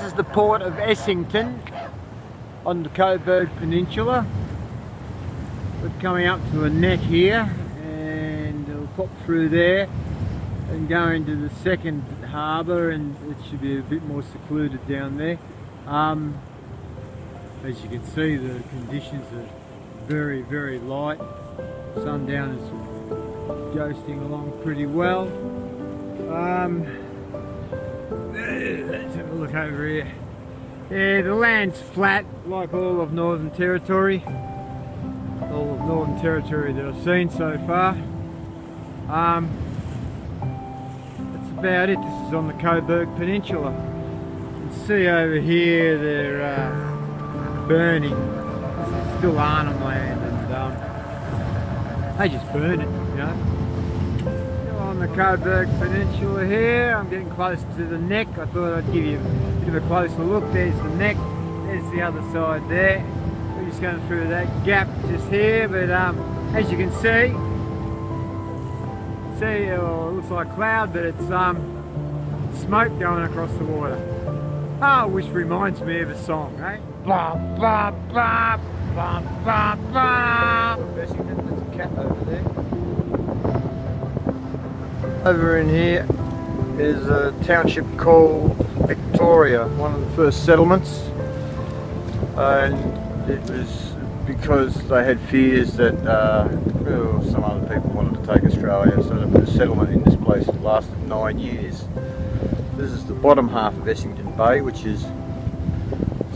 is the port of Essington on the Coburg Peninsula. We're coming up to a neck here and it'll pop through there and go into the second harbour, and it should be a bit more secluded down there. As you can see, the conditions are very, very light. Sundown is ghosting along pretty well. Let's have a look over here. Yeah, the land's flat like all of Northern Territory. All of Northern Territory that I've seen so far. That's about it. This is on the Coburg Peninsula. You can see over here they're burning. This is still Arnhem Land, and they just burn it, you know. Still on the Coburg Peninsula here. I'm getting close to the neck. I thought I'd give you a bit of a closer look. There's the neck. There's the other side there. We're just going through that gap just here, but as you can see, it looks like cloud, but it's smoke going across the water. Oh, which reminds me of a song, eh? Blah, blah, blah, blah, blah, blah. Essington, there's a cat over there. Over in here is a township called Victoria, one of the first settlements, and it was because they had fears that some other people wanted to take Australia, so they put a settlement in this place that lasted 9 years. This is the bottom half of Essington Bay, which is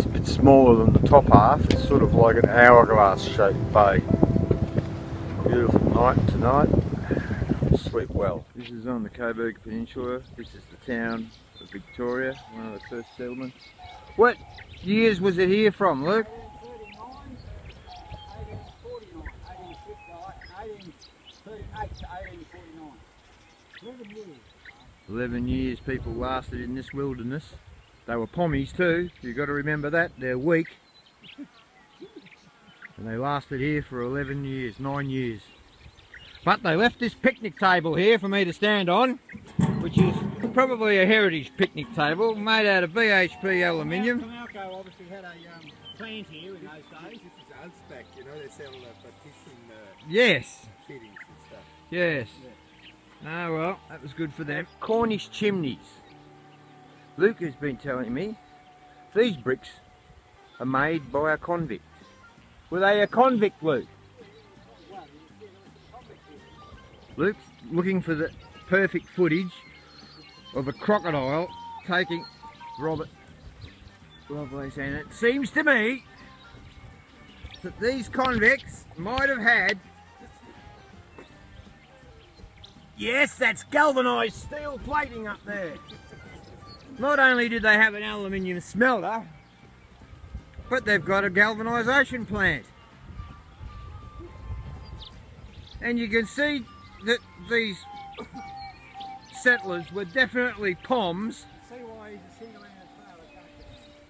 a bit smaller than the top half. It's sort of like an hourglass shaped bay. Beautiful night tonight. Sleep well. This is on the Coburg Peninsula. This is the town of Victoria, one of the first settlements. What years was it here from, Luke? 1839, 1849. 11 years. 11 years people lasted in this wilderness. They were pommies too, you've got to remember that. They're weak. And they lasted here for 11 years, 9 years. But they left this picnic table here for me to stand on, which is probably a heritage picnic table made out of BHP aluminium. Comalco obviously had a plant here in those days. This is Ulspec, you know, they sell partition Yes. fittings and stuff. Yes. Yeah. Oh well, that was good for them. Cornish chimneys. Luke has been telling me these bricks are made by a convict. Were they a convict, Luke? Luke's looking for the perfect footage of a crocodile taking Robert Lovelace, and it seems to me that these convicts might have had, yes, that's galvanised steel plating up there. Not only did they have an aluminium smelter, but they've got a galvanisation plant. And you can see that these settlers were definitely POMs,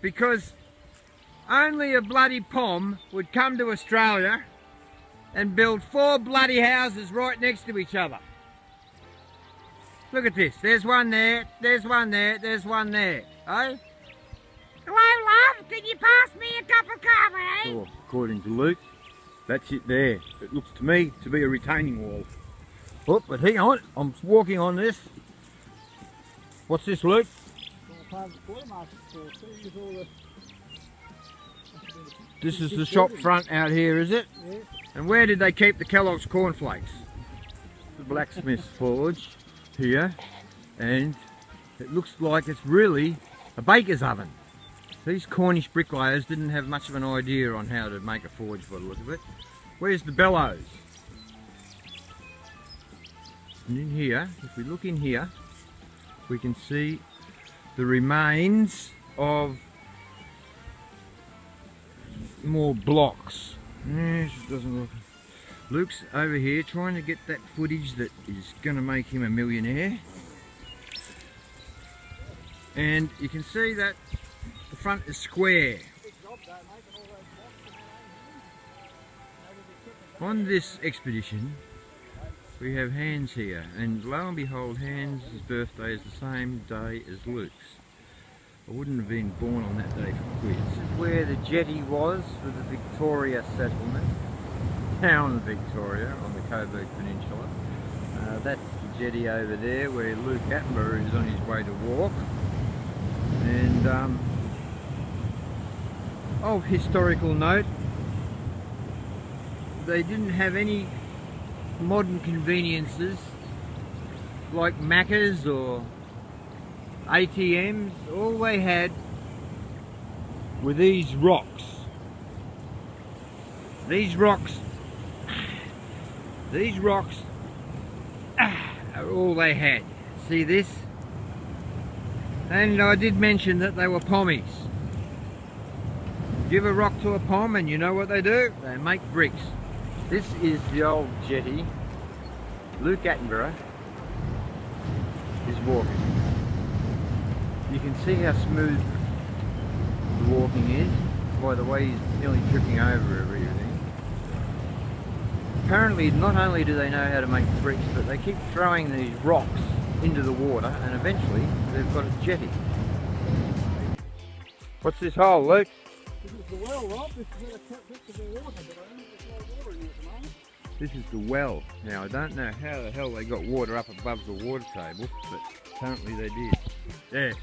because only a bloody POM would come to Australia and build 4 bloody houses right next to each other. Look at this, there's one there, there's one there, there's one there, eh? Hello, love, can you pass me a cup of coffee? Oh, according to Luke, that's it there. It looks to me to be a retaining wall. Oh, but hang on, I'm walking on this. What's this, Luke? This is the shop front out here, is it? Yeah. And where did they keep the Kellogg's cornflakes? The blacksmith's forge here, and it looks like it's really a baker's oven. These Cornish bricklayers didn't have much of an idea on how to make a forge by the look of it. Where's the bellows? And in here, if we look in here, we can see the remains of more blocks. Yes, it doesn't look. Luke's over here trying to get that footage that is going to make him a millionaire. And you can see that the front is square. On this expedition, we have Hans here, and lo and behold, Hans' birthday is the same day as Luke's. I wouldn't have been born on that day for quiz. This is where the jetty was for the Victoria settlement, town of Victoria on the Coburg Peninsula. That's the jetty over there where Luke Attenborough is on his way to walk. And of historical note, they didn't have any modern conveniences like Macca's or ATMs. All they had were these rocks. These rocks are all they had. See this? And I did mention that they were pommies. Give a rock to a pom and you know what they do? They make bricks. This is the old jetty. Luke Attenborough is walking. You can see how smooth the walking is. By the way, he's nearly tripping over everything. Apparently, not only do they know how to make bricks, but they keep throwing these rocks into the water, and eventually they've got a jetty. What's this hole, Luke? This is the well, Rob. This is where they kept bits of their water, but I don't think there's no water in here at the moment. This is the well. Now, I don't know how the hell they got water up above the water table, but apparently they did. There.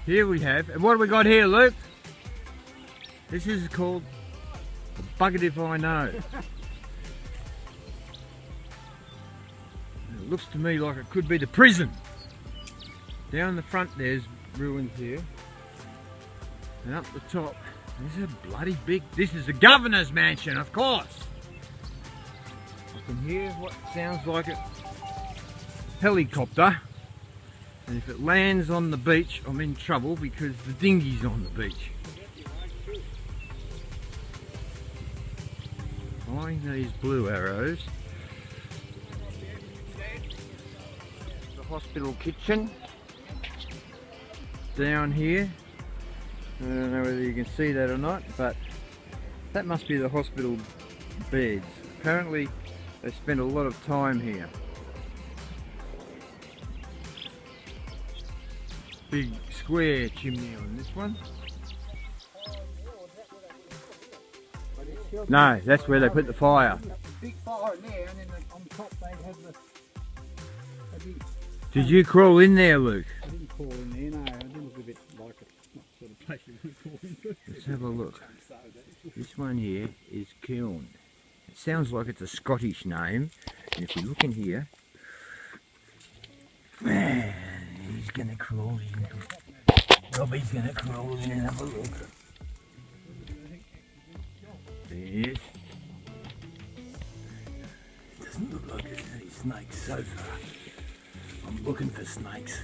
Here we have, and what have we got here, Luke? This is called a bucket if I know. It looks to me like it could be the prison. Down the front there's ruins here. And up the top, there's a bloody big, this is the governor's mansion, of course. I can hear what sounds like a helicopter. And if it lands on the beach, I'm in trouble because the dinghy's on the beach. Flying these blue arrows. The hospital kitchen. Down here. I don't know whether you can see that or not, but that must be the hospital beds. Apparently they spend a lot of time here. Big square chimney on this one. No, that's where they put the fire. Big fire in there, and then on top they'd have the big... Did you crawl in there, Luke? I didn't crawl in there, no. I did look a bit like it. Not the sort of place you would crawl into. Let's have a look. This one here is Kiln. It sounds like it's a Scottish name. And if we look in here, man, he's going to crawl in. Robbie's going to crawl in and have a look. Yes. It doesn't look like there's any snakes so far. I'm looking for snakes.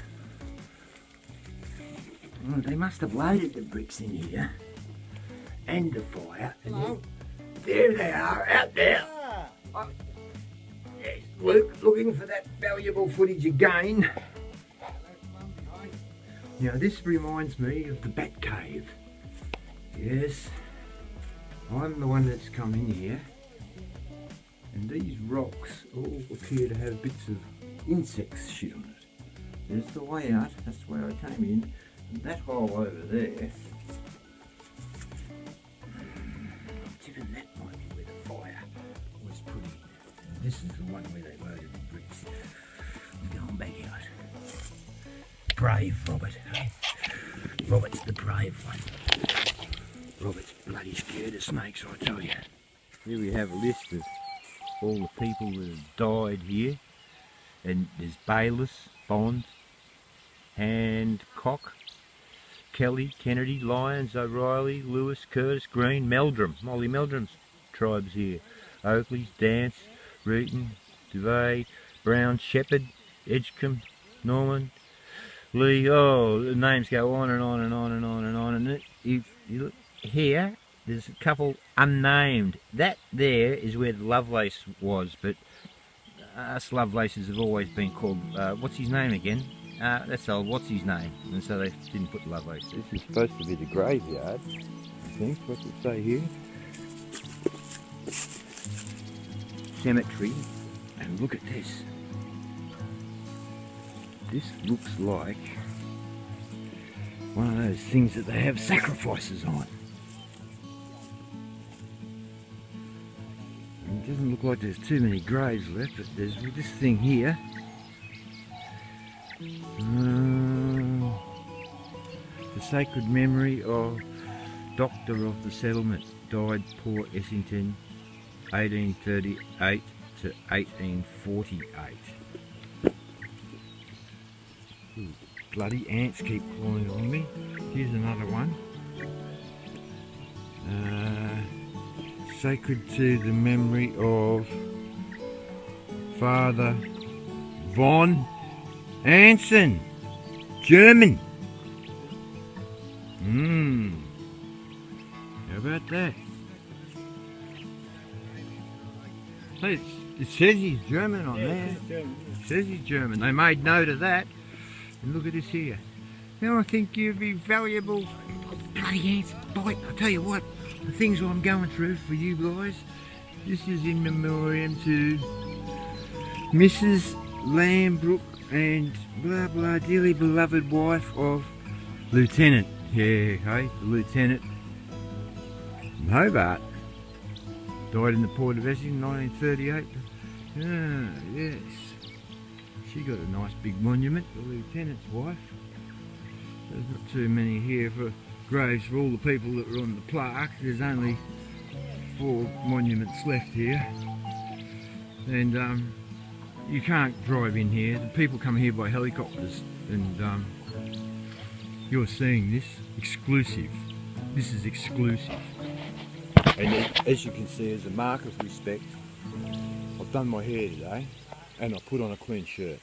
Oh, they must have loaded the bricks in here. And the fire. And there they are, out there. Oh, yes, Luke, looking for that valuable footage again. Now this reminds me of the Bat Cave. Yes, I'm the one that's come in here. And these rocks all appear to have bits of insects shit on it. There's the way out, that's where I came in. And that hole over there, I'm tipping that might be where the fire was put in. And this is the one where they loaded the bricks. I'm going back out. Brave Robert, hey? Robert's the brave one. Robert's bloody scared of snakes, I tell you. Here we have a list of all the people that have died here. And there's Bayliss, Bond, Hancock, Kelly, Kennedy, Lyons, O'Reilly, Lewis, Curtis, Green, Meldrum, Molly Meldrum's tribes here. Oakley's, Dance, Reeton, Duvet, Brown, Shepherd, Edgecombe, Norman, Lee. Oh, the names go on and on and on and on and on. And if you look here, there's a couple unnamed. That there is where the Lovelace was, but us Lovelaces have always been called, what's his name again? That's old, what's his name? And so they didn't put Lovelace. This is supposed to be the graveyard, I think. What's it say here? Cemetery. And look at this. This looks like One of those things that they have sacrifices on. And it doesn't look like there's too many graves left, but there's this thing here. The sacred memory of Doctor of the Settlement, died Port Essington, 1838 to 1848. Ooh, bloody ants keep crawling on me. Here's another one. Sacred to the memory of Father von Anson, German. How about that? Hey, it says he's German on there. It says he's German. They made note of that. And look at this here. Now I think you'd be valuable. Bloody ants bite. I tell you what, the things I'm going through for you guys. This is in memoriam to Mrs. Lambrook and blah blah, dearly beloved wife of Lieutenant. Yeah, hey, the Lieutenant from Hobart. Died in the port of Essington, 1938. Ah, yes. She got a nice big monument, the Lieutenant's wife. There's not too many here for graves for all the people that were on the plaque. There's only 4 monuments left here. And you can't drive in here. The people come here by helicopters. And you're seeing this exclusive. This is exclusive. And as you can see, as a mark of respect, I've done my hair today and I put on a clean shirt.